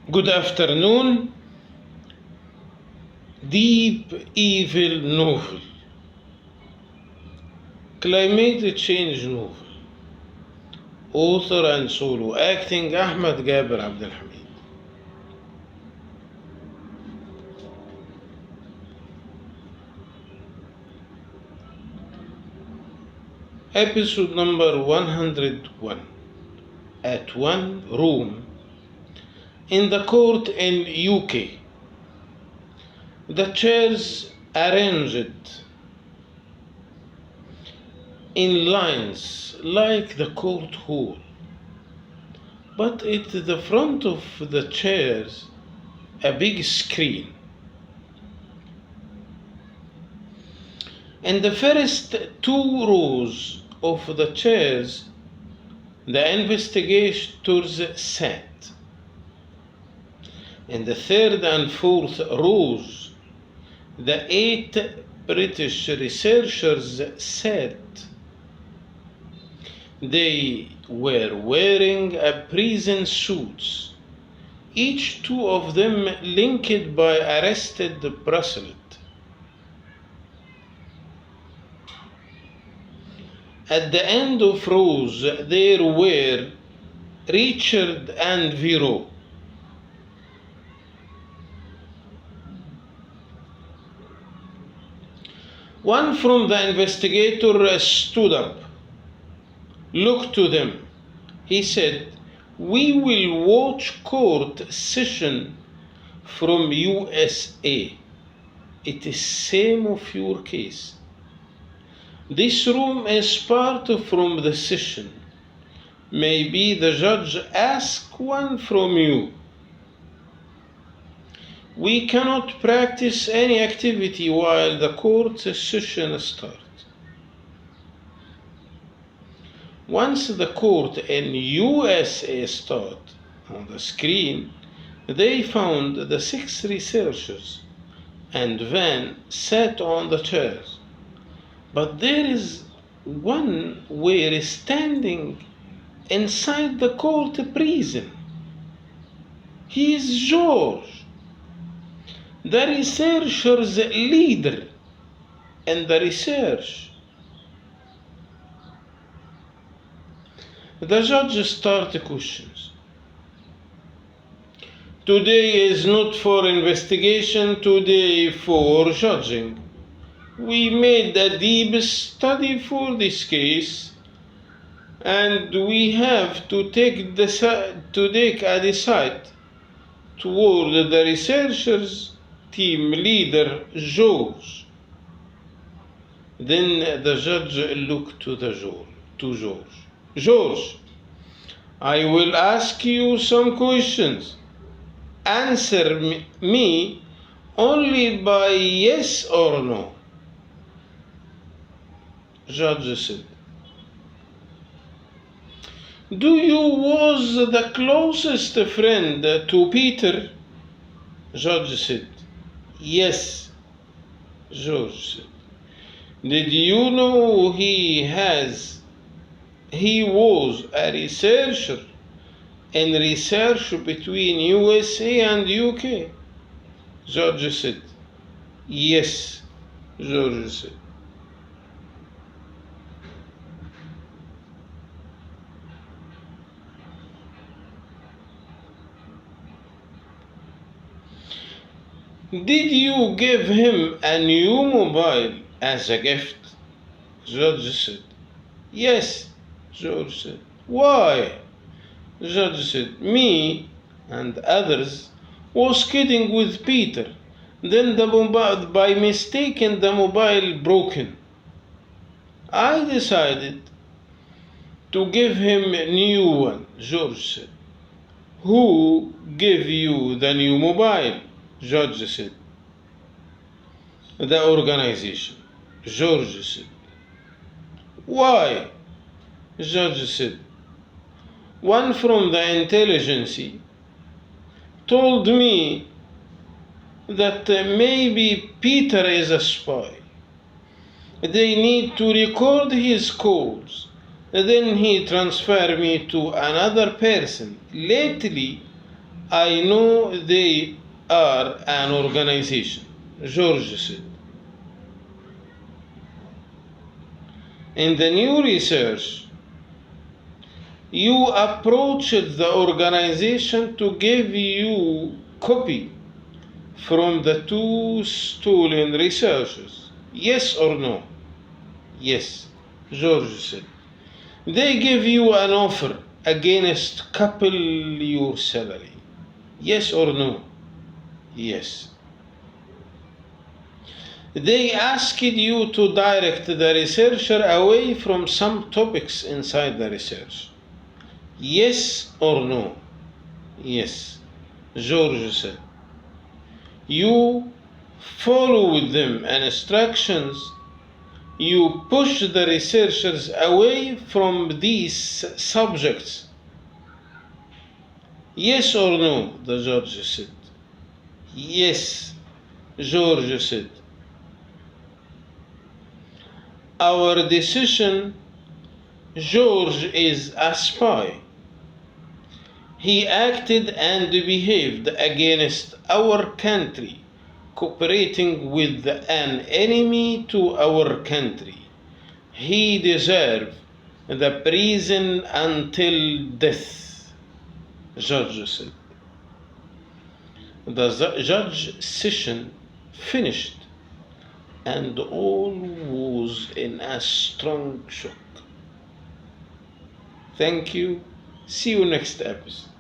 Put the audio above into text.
Good afternoon. Deep Evil Novel. Climate Change Novel. Author and solo acting Ahmed Gaber Abdelhamid. Episode number 101. At one room in the court in UK. The chairs arranged in lines like the court hall, but at the front of the chairs a big screen. In the first two rows of the chairs the investigators sat. In the third and fourth rows the 8 British researchers sat. They were wearing prison suits, each two of them linked by arrested bracelet. At the end of rows there were Richard and Vero. One from the investigator stood up, looked to them. He said, "We will watch court session from USA. It is same of your case. This room is part from the session. Maybe the judge ask one from you. We cannot practice any activity while the court session starts." Once the court in USA started, on the screen, they found the 6 researchers and Van sat on the chairs. But there is one were standing inside the court prison. He is George, the researchers' leader in the research. The judge started questions. Today is not for investigation, today for judging. We made a deep study for this case, and we have to take a decide toward the researchers' team leader, George. Then the judge looked to George. George, I will ask you some questions. Answer me only by yes or no. Judge said, "Do you was the closest friend to Peter?" Judge said, "Yes." George said, "Did you know he was a researcher in research between USA and UK?" George said, "Yes." George said, "Did you give him a new mobile as a gift?" George said, "Yes." George said, "Why?" George said, "Me and others was kidding with Peter. Then by mistake the mobile broken. I decided to give him a new one." George said, "Who gave you the new mobile?" George said, "The organization." George said, "Why?" George said, "One from the intelligence told me that maybe Peter is a spy. They need to record his calls. Then he transferred me to another person. Lately, I know they are an organization, George said. In the new research, you approached the organization to give you copy from the two stolen researchers. Yes or no? Yes, George said. They give you an offer against couple your salary. Yes or no? Yes. They asked you to direct the researcher away from some topics inside the research. Yes or no? Yes, George said. You followed them instructions. You push the researchers away from these subjects. Yes or no? The judge said. Yes, George said. Our decision, George is a spy. He acted and behaved against our country, cooperating with an enemy to our country. He deserves the prison until death, Judge said. The judge session finished, and all was in a strong shock. Thank you. See you next episode.